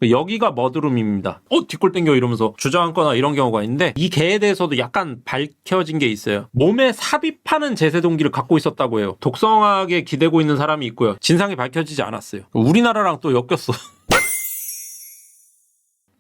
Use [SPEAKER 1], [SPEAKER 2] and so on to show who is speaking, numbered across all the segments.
[SPEAKER 1] 여기가 머드룸입니다. 뒷골 땡겨 이러면서 주저앉거나 이런 경우가 있는데 이 개에 대해서도 약간 밝혀진 게 있어요. 몸에 삽입하는 제세 동기를 갖고 있었다고 해요. 독성하게 기대고 있는 사람이 있고요. 진상이 밝혀지지 않았어요. 우리나라랑 또 엮였어.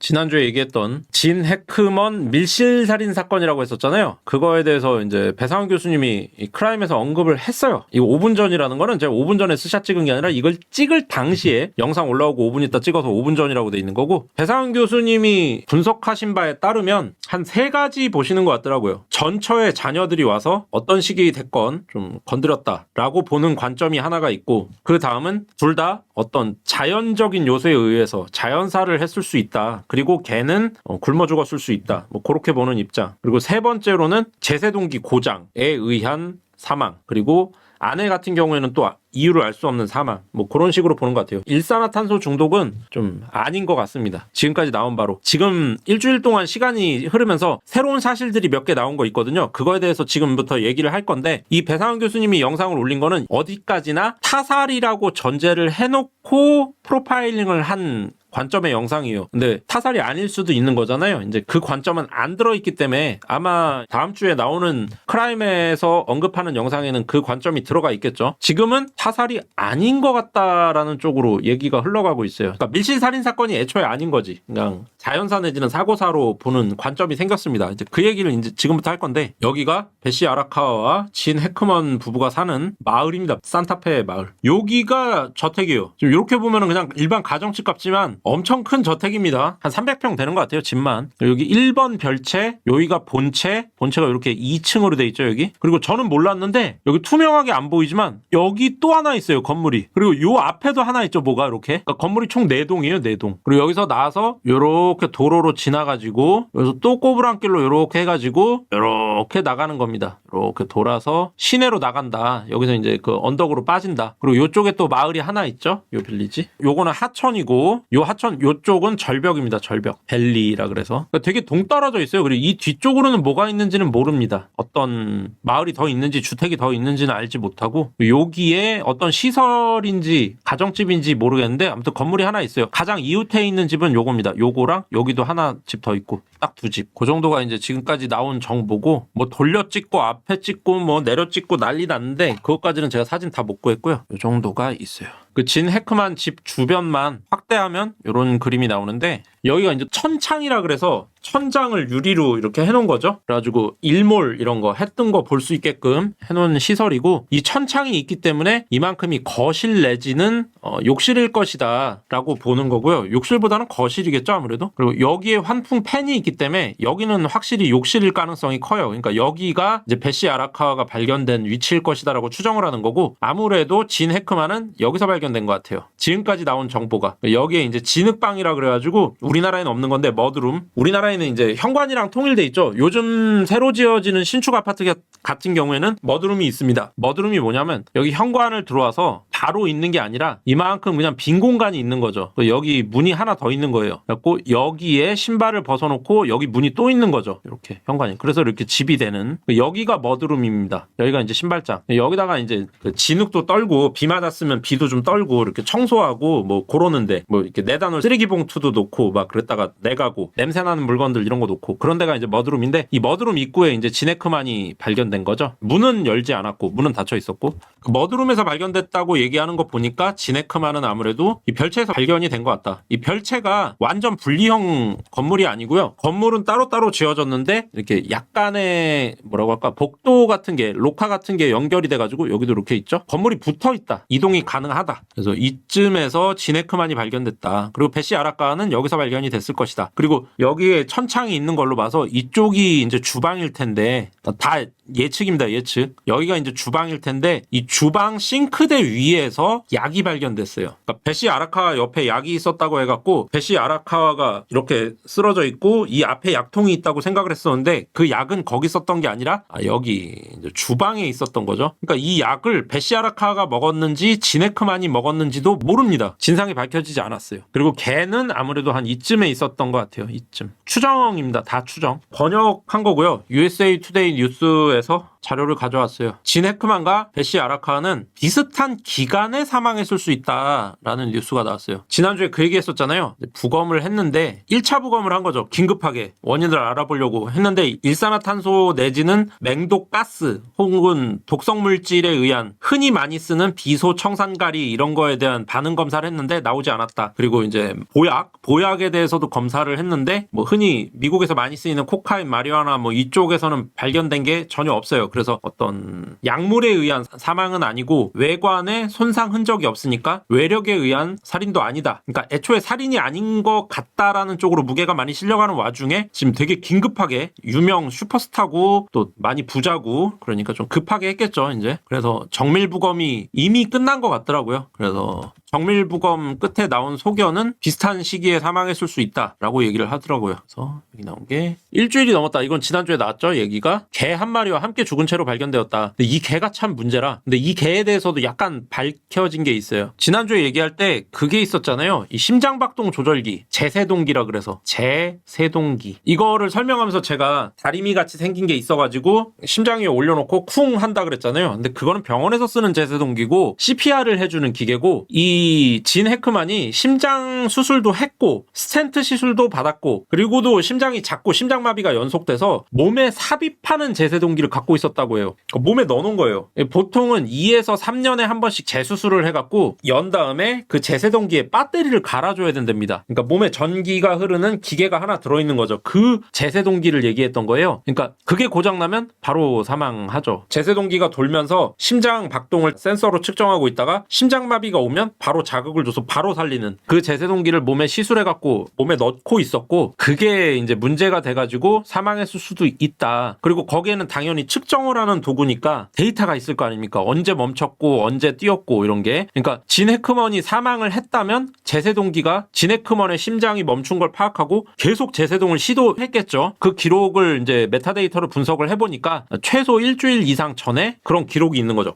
[SPEAKER 1] 지난주에 얘기했던 진 해크먼 밀실살인 사건이라고 했었잖아요. 그거에 대해서 이제 배상훈 교수님이 이 크라임에서 언급을 했어요. 이거 5분 전이라는 거는 제가 5분 전에 스샷 찍은 게 아니라 이걸 찍을 당시에 영상 올라오고 5분 있다 찍어서 5분 전이라고 돼 있는 거고, 배상훈 교수님이 분석하신 바에 따르면 한 3가지 보시는 것 같더라고요. 전처의 자녀들이 와서 어떤 시기 됐건 좀 건드렸다라고 보는 관점이 하나가 있고, 그 다음은 둘 다 어떤 자연적인 요소에 의해서 자연사를 했을 수 있다. 그리고 걔는 굶어 죽었을 수 있다. 뭐 그렇게 보는 입장. 그리고 3번째로는 제세동기 고장에 의한 사망. 그리고 아내 같은 경우에는 또 이유를 알 수 없는 사망. 뭐 그런 식으로 보는 것 같아요. 일산화탄소 중독은 좀 아닌 것 같습니다. 지금까지 나온 바로. 지금 일주일 동안 시간이 흐르면서 새로운 사실들이 몇 개 나온 거 있거든요. 그거에 대해서 지금부터 얘기를 할 건데, 이 배상훈 교수님이 영상을 올린 거는 어디까지나 타살이라고 전제를 해놓고 프로파일링을 한 관점의 영상이에요. 근데 타살이 아닐 수도 있는 거잖아요. 이제 그 관점은 안 들어있기 때문에 아마 다음 주에 나오는 크라임에서 언급하는 영상에는 그 관점이 들어가 있겠죠. 지금은 타살이 아닌 것 같다라는 쪽으로 얘기가 흘러가고 있어요. 그러니까 밀실살인 사건이 애초에 아닌 거지. 그냥 자연사 내지는 사고사로 보는 관점이 생겼습니다. 이제 그 얘기를 이제 지금부터 할 건데, 여기가 베시 아라카와와 진 해크먼 부부가 사는 마을입니다. 산타페 마을. 여기가 저택이에요. 지금 이렇게 보면은 그냥 일반 가정집 같지만 엄청 큰 저택입니다. 한 300평 되는 것 같아요, 집만. 여기 1번 별채, 여기가 본체가 이렇게 2층으로 돼 있죠, 여기. 그리고 저는 몰랐는데 여기 투명하게 안 보이지만 여기 또 하나 있어요, 건물이. 그리고 요 앞에도 하나 있죠, 뭐가 이렇게. 그러니까 건물이 총 4동이에요, 4동. 그리고 여기서 나와서 요렇게 도로로 지나가지고 여기서 또 꼬부랑길로 요렇게 해가지고 요렇게 나가는 겁니다. 이렇게 돌아서 시내로 나간다. 여기서 이제 그 언덕으로 빠진다. 그리고 요쪽에 또 마을이 하나 있죠, 요 빌리지. 요거는 하천이고, 요 하천 요쪽은 절벽입니다. 절벽. 밸리라 그래서. 그러니까 되게 동떨어져 있어요. 그리고 이 뒤쪽으로는 뭐가 있는지는 모릅니다. 어떤 마을이 더 있는지 주택이 더 있는지는 알지 못하고, 여기에 어떤 시설인지 가정집인지 모르겠는데 아무튼 건물이 하나 있어요. 가장 이웃에 있는 집은 요겁니다. 요거랑 여기도 하나 집 더 있고 딱 2집. 그 정도가 이제 지금까지 나온 정보고, 뭐 돌려 찍고 앞에 찍고 뭐 내려 찍고 난리 났는데 그것까지는 제가 사진 다 못 구했고요. 요 정도가 있어요. 그 진 해크만 집 주변만 확대하면 이런 그림이 나오는데, 여기가 이제 천창이라 그래서 천장을 유리로 이렇게 해놓은 거죠. 그래가지고 일몰 이런 거 했던 거 볼 수 있게끔 해놓은 시설이고, 이 천창이 있기 때문에 이만큼이 거실 내지는 욕실일 것이다 라고 보는 거고요. 욕실보다는 거실이겠죠, 아무래도. 그리고 여기에 환풍 팬이 있기 때문에 여기는 확실히 욕실일 가능성이 커요. 그러니까 여기가 이제 베시 아라카와가 발견된 위치일 것이다 라고 추정을 하는 거고, 아무래도 진 해크만은 여기서 발견된 것 같아요. 지금까지 나온 정보가. 여기에 이제 진흙방이라 그래가지고 우리나라에는 없는 건데, 머드룸. 우리나라에는 이제 현관이랑 통일돼 있죠. 요즘 새로 지어지는 신축 아파트 같은 경우에는 머드룸이 있습니다. 머드룸이 뭐냐면 여기 현관을 들어와서 바로 있는 게 아니라 이만큼 그냥 빈 공간이 있는 거죠. 여기 문이 하나 더 있는 거예요. 그래서 여기에 신발을 벗어놓고 여기 문이 또 있는 거죠. 이렇게 현관이. 그래서 이렇게 집이 되는, 여기가 머드룸입니다. 여기가 이제 신발장. 여기다가 이제 그 진흙도 떨고, 비 맞았으면 비도 좀 떨고 이렇게 청소하고 뭐 그러는데, 뭐 이렇게 내다 놓을 쓰레기 봉투도 놓고 막 그랬다가 내가고, 냄새나는 물건들 이런 거 놓고 그런 데가 이제 머드룸인데, 이 머드룸 입구에 이제 진 해크만이 발견된 거죠. 문은 열지 않았고 문은 닫혀 있었고, 그 머드룸에서 발견됐다고 얘기하는 거 보니까 진 해크만은 아무래도 이 별채에서 발견이 된 것 같다. 이 별채가 완전 분리형 건물이 아니고요. 건물은 따로따로 지어졌는데 이렇게 약간의 뭐라고 할까, 복도 같은 게, 로카 같은 게 연결이 돼가지고 여기도 이렇게 있죠. 건물이 붙어 있다. 이동이 가능하다. 그래서 이쯤에서 진 해크만이 발견됐다. 그리고 베시 아라카와는 여기서 발견이 됐을 것이다. 그리고 여기에 천창이 있는 걸로 봐서 이쪽이 이제 주방일 텐데, 다 예측입니다. 예측. 여기가 이제 주방일 텐데 이 주방 싱크대 위에서 약이 발견됐어요. 그러니까 베시 아라카와 옆에 약이 있었다고 해갖고 베시 아라카와가 이렇게 쓰러져 있고 이 앞에 약통이 있다고 생각을 했었는데, 그 약은 거기 있었던 게 아니라 여기 이제 주방에 있었던 거죠. 그러니까 이 약을 베시 아라카와가 먹었는지 진 해크만이 먹었는지도 모릅니다. 진상이 밝혀지지 않았어요. 그리고 걔는 아무래도 한 이쯤에 있었던 것 같아요. 이쯤. 추정입니다. 다 추정. 번역한 거고요. USA 투데이 뉴스에서 자료를 가져왔어요. 진 해크만과 배시 아라카와는 비슷한 기간에 사망했을 수 있다라는 뉴스가 나왔어요. 지난주에 그 얘기했었잖아요. 부검을 했는데 1차 부검을 한 거죠. 긴급하게 원인을 알아보려고 했는데 일산화탄소 내지는 맹독 가스 혹은 독성 물질에 의한 흔히 많이 쓰는 비소 청산가리 이런 거에 대한 반응 검사를 했는데 나오지 않았다. 그리고 이제 보약에 대해서도 검사를 했는데 뭐 흔히 미국에서 많이 쓰이는 코카인, 마리화나 뭐 이쪽에서는 발견된 게 전혀 없어요. 그래서 어떤 약물에 의한 사망은 아니고 외관에 손상 흔적이 없으니까 외력에 의한 살인도 아니다. 그러니까 애초에 살인이 아닌 것 같다라는 쪽으로 무게가 많이 실려가는 와중에 지금 되게 긴급하게 유명 슈퍼스타고 또 많이 부자고 그러니까 좀 급하게 했겠죠, 이제. 그래서 정밀부검이 이미 끝난 것 같더라고요. 그래서 정밀부검 끝에 나온 소견은 비슷한 시기에 사망했을 수 있다라고 얘기를 하더라고요. 그래서 여기 나온 게 일주일이 넘었다. 이건 지난주에 나왔죠, 얘기가. 개 한 마리와 함께 죽은 채로 발견되었다. 근데 이 개가 참 문제라. 근데 이 개에 대해서도 약간 밝혀진 게 있어요. 지난주에 얘기할 때 그게 있었잖아요. 이 심장박동 조절기, 제세동기라 그래서 제세동기. 이거를 설명하면서 제가 다리미 같이 생긴 게 있어가지고 심장 위에 올려놓고 쿵 한다 그랬잖아요. 근데 그거는 병원에서 쓰는 제세동기고 CPR을 해주는 기계고 이 진 해크만이 심장 수술도 했고 스텐트 시술도 받았고 그리고도 심장이 작고 심장마비가 연속돼서 몸에 삽입하는 제세동기를 갖고 있었다고 해요. 몸에 넣어놓은 거예요. 보통은 2에서 3년에 한 번씩 재수술을 해갖고 연 다음에 그 제세동기에 배터리를 갈아줘야 된답니다. 그러니까 몸에 전기가 흐르는 기계가 하나 들어있는 거죠. 그 제세동기를 얘기했던 거예요. 그러니까 그게 고장나면 바로 사망하죠. 제세동기가 돌면서 심장 박동을 센서로 측정하고 있다가 심장마비가 오면 바로 자극을 줘서 바로 살리는 그 제세동기를 몸에 시술해갖고 몸에 넣고 있었고 그게 이제 문제가 돼가지고 사망했을 수도 있다. 그리고 거기에는 당연히 측정을 하는 도구니까 데이터가 있을 거 아닙니까? 언제 멈췄고 언제 뛰었고 이런 게. 그러니까 진 해크먼이 사망을 했다면 제세동기가 진 해크먼의 심장이 멈춘 걸 파악하고 계속 제세동을 시도했겠죠. 그 기록을 이제 메타데이터로 분석을 해보니까 최소 일주일 이상 전에 그런 기록이 있는 거죠.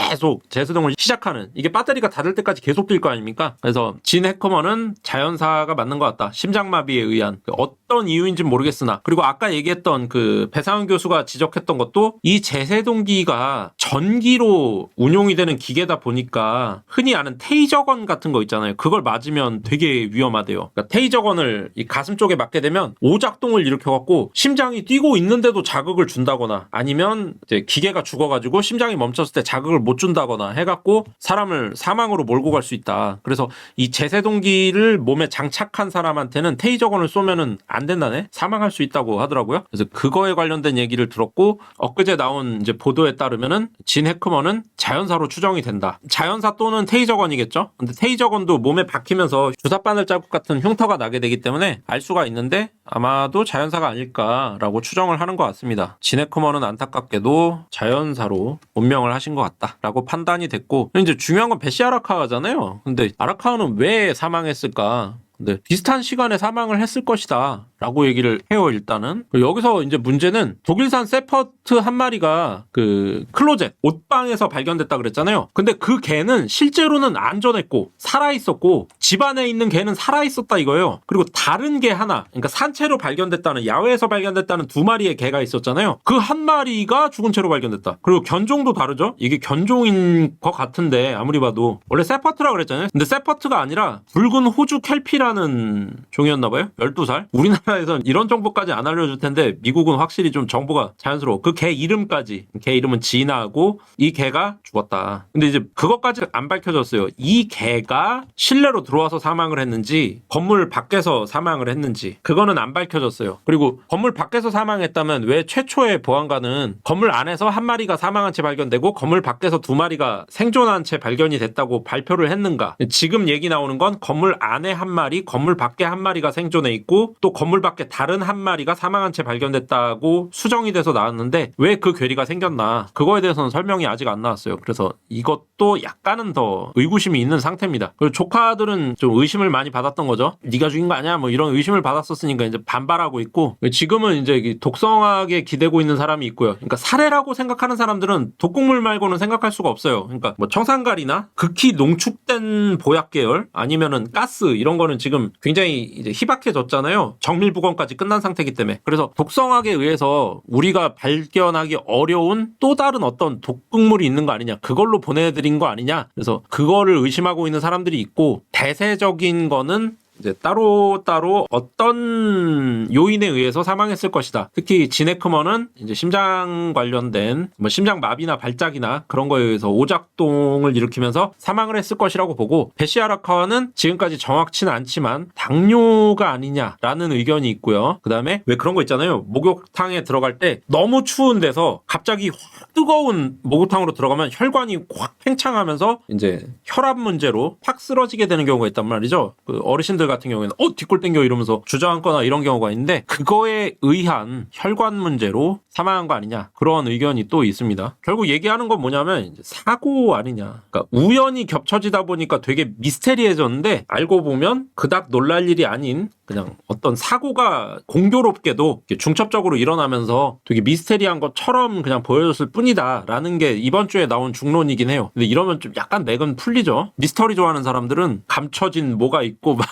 [SPEAKER 1] 계속 제세동을 시작하는 이게 배터리가 닿을 때까지 계속 뛸 거 아닙니까? 그래서 진 해커먼은 자연사가 맞는 것 같다. 심장마비에 의한 어떤 이유인지는 모르겠으나 그리고 아까 얘기했던 그 배상훈 교수가 지적했던 것도 이 제세동기가 전기로 운용이 되는 기계다 보니까 흔히 아는 테이저건 같은 거 있잖아요. 그걸 맞으면 되게 위험하대요. 그러니까 테이저건을 이 가슴 쪽에 맞게 되면 오작동을 일으켜갖고 심장이 뛰고 있는데도 자극을 준다거나 아니면 이제 기계가 죽어가지고 심장이 멈췄을 때 자극을 못 준다거나 해갖고 사람을 사망으로 몰고 갈 수 있다. 그래서 이 제세동기를 몸에 장착한 사람한테는 테이저건을 쏘면은 안 된다네? 사망할 수 있다고 하더라고요. 그래서 그거에 관련된 얘기를 들었고 엊그제 나온 이제 보도에 따르면은 진 해크먼은 자연사로 추정이 된다. 자연사 또는 테이저건이겠죠? 근데 테이저건도 몸에 박히면서 주사바늘 자국 같은 흉터가 나게 되기 때문에 알 수가 있는데 아마도 자연사가 아닐까라고 추정을 하는 것 같습니다. 진 해크먼은 안타깝게도 자연사로 운명을 하신 것 같다라고 판단이 됐고 이제 중요한 건 배시 아라카와잖아요. 근데 아라카와는 왜 사망했을까? 근데 비슷한 시간에 사망을 했을 것이다 라고 얘기를 해요. 일단은 여기서 이제 문제는 독일산 세퍼트 한 마리가 그 클로젯 옷방에서 발견됐다 그랬잖아요. 근데 그 개는 실제로는 안전했고 살아있었고 집안에 있는 개는 살아있었다 이거예요. 그리고 다른 개 하나, 그러니까 산채로 발견됐다는, 야외에서 발견됐다는 2마리의 개가 있었잖아요. 그 한 마리가 죽은 채로 발견됐다. 그리고 견종도 다르죠. 이게 견종인 것 같은데 아무리 봐도 원래 세퍼트라 그랬잖아요. 근데 세퍼트가 아니라 붉은 호주 켈피라는 종이었나봐요. 12살. 우리나라에선 이런 정보까지 안 알려줄 텐데 미국은 확실히 좀 정보가 자연스러워. 그 개 이름까지, 개 이름은 지나고 이 개가 죽었다. 근데 이제 그것까지 안 밝혀졌어요. 이 개가 실내로 들어와서 사망을 했는지 건물 밖에서 사망을 했는지 그거는 안 밝혀졌어요. 그리고 건물 밖에서 사망했다면 왜 최초의 보안관은 건물 안에서 한 마리가 사망한 채 발견되고 건물 밖에서 2마리가 생존한 채 발견이 됐다고 발표를 했는가? 지금 얘기 나오는 건 건물 안에 한 마리, 건물 밖에 한 마리가 생존해 있고 또 건물 밖에 다른 한 마리가 사망한 채 발견됐다고 수정이 돼서 나왔는데 왜 그 괴리가 생겼나? 그거에 대해서는 설명이 아직 안 나왔어요. 그래서 이것도 약간은 더 의구심이 있는 상태입니다. 그리고 조카들은 좀 의심을 많이 받았던 거죠. 네가 죽인 거 아니야? 뭐 이런 의심을 받았었으니까 이제 반발하고 있고 지금은 이제 독성하게 기대고 있는 사람이 있고요. 그러니까 살해라고 생각하는 사람들은 독극물 말고는 생각할 수가 없어요. 그러니까 뭐 청산가리나 극히 농축된 보약 계열 아니면은 가스 이런 거는 지금 굉장히 이제 희박해졌잖아요. 정밀부검까지 끝난 상태이기 때문에. 그래서 독성학에 의해서 우리가 밝힐 발견하기 어려운 또 다른 어떤 독극물이 있는 거 아니냐, 그걸로 보내드린 거 아니냐. 그래서 그거를 의심하고 있는 사람들이 있고, 대세적인 거는 이제 따로 어떤 요인에 의해서 사망했을 것이다. 특히 진에크먼은 이제 심장 관련된 뭐 심장 마비나 발작이나 그런 거에 의해서 오작동을 일으키면서 사망을 했을 것이라고 보고, 배시 아라카와는 지금까지 정확치는 않지만 당뇨가 아니냐라는 의견이 있고요. 그다음에 왜 그런 거 있잖아요. 목욕탕에 들어갈 때 너무 추운 데서 갑자기 확 뜨거운 목욕탕으로 들어가면 혈관이 확 팽창하면서 이제 혈압 문제로 확 쓰러지게 되는 경우가 있단 말이죠. 그 어르신들 같은 경우에는 뒷골 땡겨 이러면서 주저앉거나 이런 경우가 있는데, 그거에 의한 혈관 문제로 사망한 거 아니냐, 그런 의견이 또 있습니다. 결국 얘기하는 건 뭐냐면 이제 사고 아니냐. 그러니까 우연히 겹쳐지다 보니까 되게 미스테리해졌는데, 알고 보면 그닥 놀랄 일이 아닌 그냥 어떤 사고가 공교롭게도 중첩적으로 일어나면서 되게 미스테리한 것처럼 그냥 보여줬을 뿐이다라는 게 이번 주에 나온 중론이긴 해요. 근데 이러면 좀 약간 맥은 풀리죠. 미스터리 좋아하는 사람들은 감춰진 뭐가 있고 막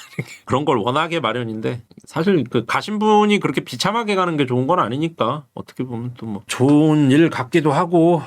[SPEAKER 1] 그런 걸 원하게 마련인데, 사실 그 가신 분이 그렇게 비참하게 가는 게 좋은 건 아니니까 어떻게 보면 또 뭐 좋은 일 같기도 하고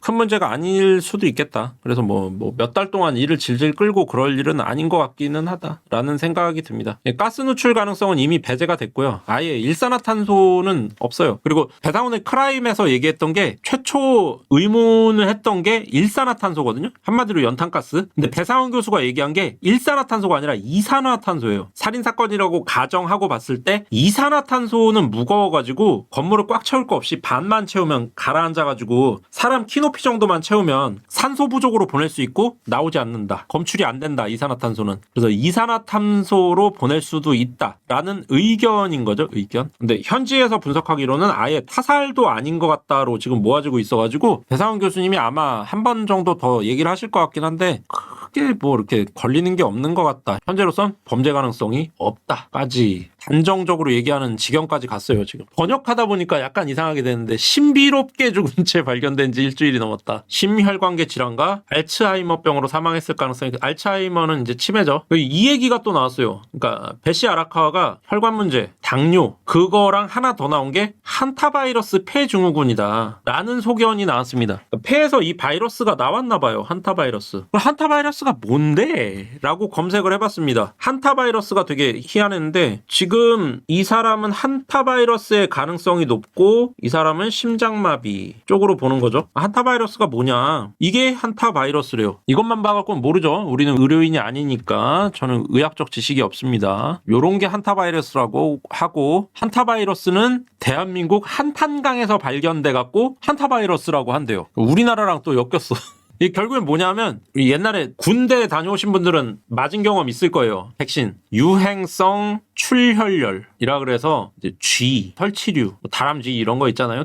[SPEAKER 1] 큰 문제가 아닐 수도 있겠다. 그래서 뭐 몇 달 동안 일을 질질 끌고 그럴 일은 아닌 것 같기는 하다라는 생각이 듭니다. 가스 누출 가능성은 이미 배제가 됐고요. 아예 일산화탄소는 없어요. 그리고 배상훈의 크라임에서 얘기했던 게 최초 의문을 했던 게 일산화탄소거든요. 한마디로 연탄가스. 근데 배상훈 교수가 얘기한 게 일산화탄소가 아니라 이산화탄소예요. 살인사건이라고 가정하고 봤을 때 이산화탄소는 무거워가지고 건물을 꽉 채울 거 없이 반만 채우면 가라앉아가지고 사람 키높이 정도만 채우면 산소 부족으로 보낼 수 있고 나오지 않는다. 검출이 안 된다, 이산화탄소는. 그래서 이산화탄소로 보낼 수도 있다라는 의견인 거죠, 의견. 근데 현지에서 분석하기로는 아예 타살도 아닌 것 같다로 지금 모아지고 있어가지고 배상훈 교수님이 아마 한 번 정도 더 얘기를 하실 것 같긴 한데, 크게 뭐 이렇게 걸리는 게 없는 것 같다. 현재로선 범죄 가능성이 없다까지 단정적으로 얘기하는 지경까지 갔어요. 지금 번역하다 보니까 약간 이상하게 되는데, 신비롭게 죽은 채 발견된 지 일주일이 넘었다. 심혈관계 질환과 알츠하이머병으로 사망했을 가능성이, 알츠하이머는 이제 치매죠. 이 얘기가 또 나왔어요. 그러니까 배시 아라카와가 혈관 문제, 당뇨, 그거랑 하나 더 나온 게 한타바이러스 폐증후군이다 라는 소견이 나왔습니다. 그러니까 폐에서 이 바이러스가 나왔나 봐요. 한타바이러스. 한타바이러스가 뭔데? 라고 검색을 해봤습니다. 한타바이러스가 되게 희한했는데, 지금 이 사람은 한타바이러스의 가능성이 높고 이 사람은 심장마비 쪽으로 보는 거죠. 한타바이러스가 뭐냐, 이게 한타바이러스래요. 이것만 봐갖고는 모르죠. 우리는 의료인이 아니니까 저는 의학적 지식이 없습니다. 요런 게 한타바이러스라고 하고, 한타바이러스는 대한민국 한탄강에서 발견돼갖고 한타바이러스라고 한대요. 우리나라랑 또 엮였어. 이 결국엔 뭐냐면, 옛날에 군대 다녀오신 분들은 맞은 경험 있을 거예요. 백신 유행성 출혈열이라 그래서 이제 쥐, 설치류, 다람쥐 이런 거 있잖아요.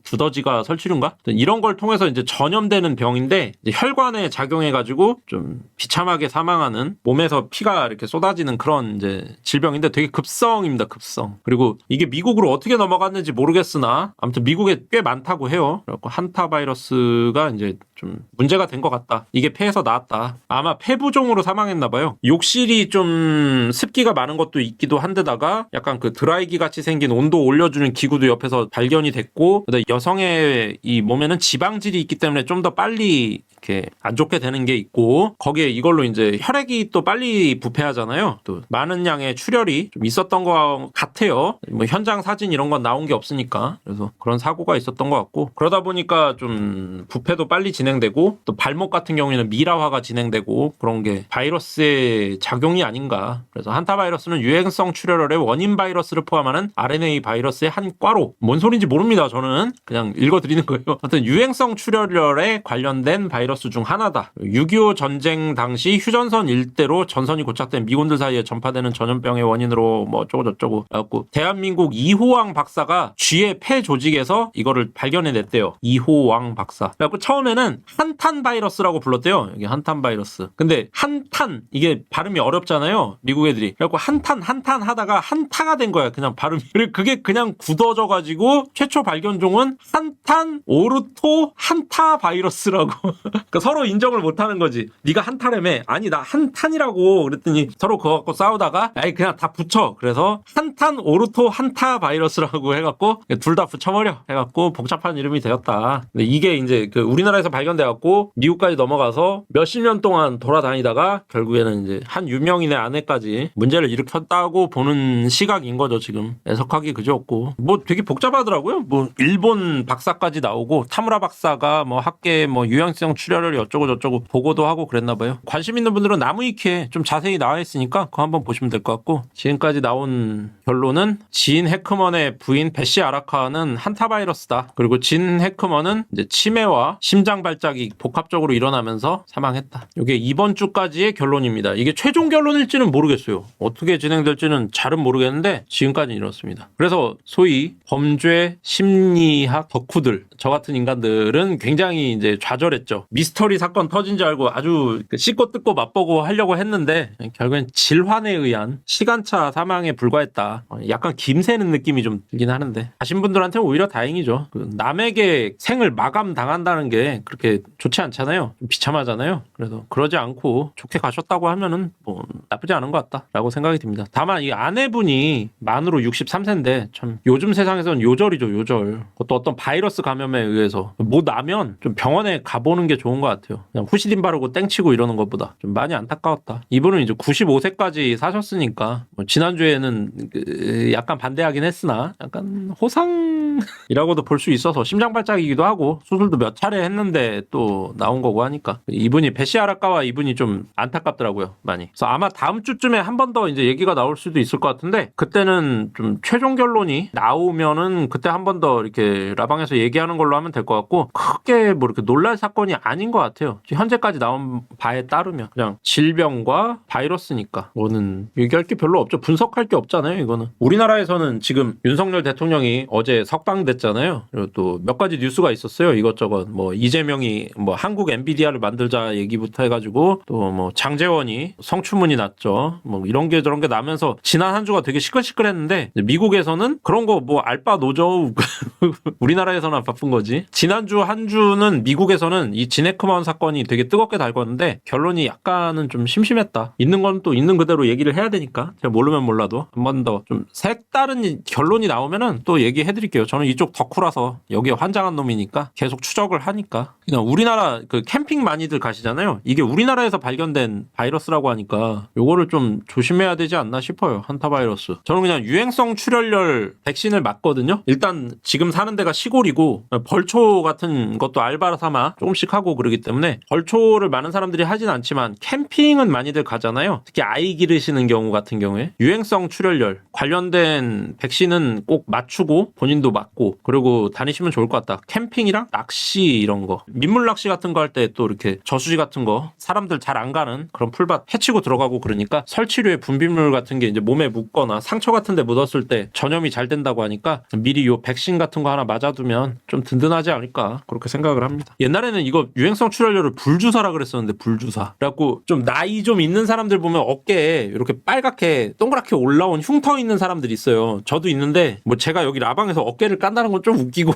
[SPEAKER 1] 두더지가 설치류인가? 이런 걸 통해서 이제 전염되는 병인데, 이제 혈관에 작용해가지고 좀 비참하게 사망하는, 몸에서 피가 이렇게 쏟아지는 그런 이제 질병인데 되게 급성입니다. 급성. 그리고 이게 미국으로 어떻게 넘어갔는지 모르겠으나 아무튼 미국에 꽤 많다고 해요. 그래갖고 한타바이러스가 이제 좀 문제가 된 것 같다. 이게 폐에서 나왔다. 아마 폐부종으로 사망했나 봐요. 욕실이 좀 습기가 많은 것도 있기도 한데다가 약간 그 드라이기 같이 생긴 온도 올려주는 기구도 옆에서 발견이 됐고, 여성의 이 몸에는 지방질이 있기 때문에 좀 더 빨리 이렇게 안 좋게 되는 게 있고, 거기에 이걸로 이제 혈액이 또 빨리 부패하잖아요. 또 많은 양의 출혈이 좀 있었던 것 같아요. 뭐 현장 사진 이런 건 나온 게 없으니까. 그래서 그런 사고가 있었던 것 같고, 그러다 보니까 좀 부패도 빨리 진행되고, 또 발목 같은 경우에는 미라화가 진행되고, 그런 게 바이러스의 작용이 아닌가. 그래서 한타바이러스는 유행성 출혈열의 원인 바이러스를 포함하는 RNA 바이러스의 한 과로, 뭔 소린지 모릅니다. 저는 그냥 읽어드리는 거예요. 하여튼 유행성 출혈열에 관련된 바이러스 중 하나다. 6.25 전쟁 당시 휴전선 일대로 전선이 고착된 미군들 사이에 전파되는 전염병의 원인으로 뭐 어쩌고 저쩌고 해갖고, 대한민국 이호왕 박사가 쥐의 폐 조직에서 이거를 발견해냈대요. 이호왕 박사. 그래갖고 처음에는 한탄 바이러스라고 불렀대요. 여기 한탄 바이러스. 근데 한탄 이게 발음이 어렵잖아요. 미국 애들이. 그래갖고 한탄 하다가 한타가 된 거야. 그냥 발음이. 그리고 그게 그냥 굳어져가지고 최초 발견종은 한탄 오르토 한타 바이러스라고. 그러니까 서로 인정을 못하는 거지. 네가 한타라며. 아니 나 한탄이라고. 그랬더니 서로 그거 갖고 싸우다가 아이 그냥 다 붙여. 그래서 한탄 오르토 한타 바이러스라고 해갖고 둘 다 붙여버려. 해갖고 복잡한 이름이 되었다. 근데 이게 이제 그 우리나라에서 발견돼갖고 미국까지 넘어가서 몇십 년 동안 돌아다니다가 결국에는 이제 한 유명인의 아내까지 문제를 일으켰다고 보는 시각인 거죠. 지금 해석하기 그지없고 뭐 되게 복잡하더라고요. 뭐 일본 박사까지 나오고 타무라 박사가 뭐 학계 뭐 유형성 출혈을 어쩌고 저쩌고 보고도 하고 그랬나 봐요. 관심 있는 분들은 나무위키에 좀 자세히 나와 있으니까 그거 한번 보시면 될 것 같고 지금까지 나온 결론은 진 해크먼의 부인 베시 아라카는 한타 바이러스다. 그리고 진 해크먼은 이제 치매와 심장 발작이 복합적으로 일어나면서 사망했다. 이게 이번 주까지의 결론입니다. 이게 최종 결론일지는 모르겠어요. 어떻게 진행될지는 잘은 모르겠는데 지금까지 이렇습니다. 그래서 소위 범죄 심리학 덕후들 저 같은 인간들은 굉장히 이제 좌절했죠. 미스터리 사건 터진 줄 알고 아주 씻고 뜯고 맛보고 하려고 했는데 결국엔 질환에 의한 시간차 사망에 불과했다. 약간 김새는 느낌이 좀 들긴 하는데 가신 분들한테는 오히려 다행이죠. 남에게 생을 마감 당한다는 게 그렇게 좋지 않잖아요. 좀 비참하잖아요. 그래서 그러지 않고 좋게 가셨다고 하면은 뭐 나쁘지 않은 것 같다라고 생각이 듭니다. 다만 이 아내분이 만으로 63세인데 참 요즘 세상에서는 요절이죠. 요절. 그것도 어떤 바이러스 감염에 의해서 뭐 나면 좀 병원에 가보는 게 좋은 것 같아요. 그냥 후시딘 바르고 땡치고 이러는 것보다 좀 많이 안타까웠다. 이분은 이제 95세까지 사셨으니까 뭐 지난주에는 약간 반대하긴 했으나 약간 호상이라고도 볼 수 있어서 심장 발작이기도 하고 수술도 몇 차례 했는데 또 나온 거고 하니까 이분이 베시 아라카와 이분이 좀 안타깝더라고요. 많이. 그래서 아마 다음 주쯤에 한 번 더 이제 얘기가 나올 수도 있을 것 같은데 그때는 좀 최종 결론이 나오면은 그때 한 번 더 이렇게 라방에서 얘기하는 걸로 하면 될 것 같고 크게 뭐 이렇게 놀랄 사건이 아닌 것 같아요. 현재까지 나온 바에 따르면 그냥 질병과 바이러스니까 뭐는 얘기할 게 별로 없죠. 분석할 게 없잖아요. 이거는 우리나라에서는 지금 윤석열 대통령이 어제 석방됐잖아요. 그리고 또 몇 가지 뉴스가 있었어요. 이것저것 뭐 이재명이 뭐 한국 엔비디아를 만들자 얘기부터 해가지고 또 뭐 장제원이 성추문이 났죠. 뭐 이런 게 저런 게 나면서 지난 한 주가 되게 시끌시끌했는데 미국에서는 그런 거 뭐 알바 노조 우리나라에서는 바쁜 거지. 지난주 한 주는 미국에서는 이 진해크먼 사건이 되게 뜨겁게 달궜는데 결론이 약간은 좀 심심했다. 있는 건 또 있는 그대로 얘기를 해야 되니까 제가 모르면 몰라도 한 번 더 좀 색다른 결론이 나오면은 또 얘기해드릴게요. 저는 이쪽 덕후라서 여기에 환장한 놈이니까 계속 추적을 하니까. 그냥 우리나라 그 캠핑 많이들 가시잖아요. 이게 우리나라에서 발견된 바이러스라고 하니까 요거를 좀 조심해야 되지 않나 싶어요. 한타 바이러스. 저는 그냥 유행성 출혈열 백신을 맞거든요. 일단 지금 사는 데가 시골이고 벌초 같은 것도 알바 삼아 조금씩 하고 그러기 때문에 벌초를 많은 사람들이 하진 않지만 캠핑은 많이들 가잖아요. 특히 아이 기르시는 경우 같은 경우에 유행성 출혈열 관련된 백신은 꼭 맞추고 본인도 맞고 그리고 다니시면 좋을 것 같다. 캠핑이랑 낚시 이런 거 민물 낚시 같은 거 할 때 또 이렇게 저수지 같은 거 사람들 잘 안 가는 그런 풀밭 해치고 들어가고 그러니까 설치류에 분비물 같은 게 이제 몸에 묻거나 상처 같은 데 묻었을 때 전염이 잘 된다고 하니까 미리 요 백신 같은 거 하나 맞아두면 좀 든든하지 않을까 그렇게 생각을 합니다. 옛날에는 이거 유행성 출혈열을 불주사라 그랬었는데 불주사. 그래갖고 좀 나이 좀 있는 사람들 보면 어깨에 이렇게 빨갛게 동그랗게 올라온 흉터 있는 사람들이 있어요. 저도 있는데 뭐 제가 여기 라방에서 어깨를 깐다는 건 좀 웃기고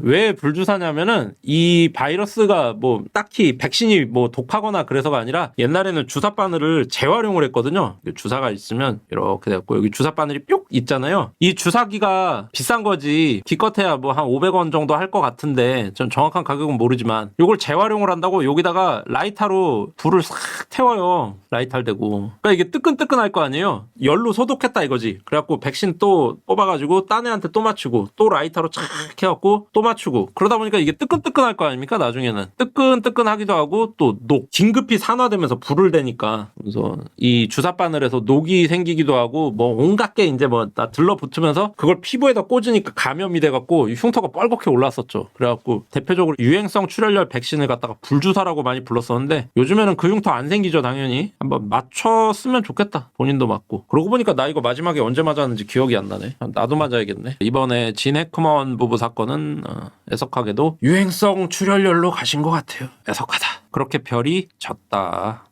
[SPEAKER 1] 왜 불주사냐면은 이 바이러스가 뭐 딱히 백신이 뭐 독하거나 그래서가 아니라 옛날에는 주사 바늘을 재활용을 했거든요. 주사가 있으면 이렇게 됐고 여기 주사 바늘이 뿅 있잖아요. 이 주사기가 비싼 거지 기껏해야 뭐 한 500원 정도 할 것 같은데 전 정확한 가격은 모르지만 이걸 재활용을 한다고 여기다가 라이터로 불을 싹 태워요. 라이터 대고. 그러니까 이게 뜨끈뜨끈할 거 아니에요. 열로 소독했다 이거지. 그래갖고 백신 또 뽑아가지고 딴 애한테 또 맞추고 또 라이터로 착 해갖고 또 맞추고 그러다 보니까 이게 뜨끈뜨끈할 거 아닙니까? 나중에는 뜨끈뜨끈하기도 하고 또 녹 긴급히 산화되면서 불을 대니까 그래서 이 주사 바늘에서 녹이 생기기도 하고 뭐 온갖 게 이제 뭐 다 들러붙으면서 그걸 피부에다 꽂으니까 감염이 돼갖고 흉터가 뻘겋게 올랐었죠. 그래갖고 대표적으로 유행성 출혈열 백신을 갖다가 불주사라고 많이 불렀었는데 요즘에는 그 흉터 안 생기죠. 당연히 한번 맞췄으면 좋겠다. 본인도 맞고. 그러고 보니까 나 이거 마지막에 언제 맞았는지 기억이 안 나네. 나도 맞아야겠네. 이번에 진 해크먼 부부 사건은 애석하게도 유행성 출혈열로 가신 것 같아요. 애석하다. 그렇게 별이 졌다.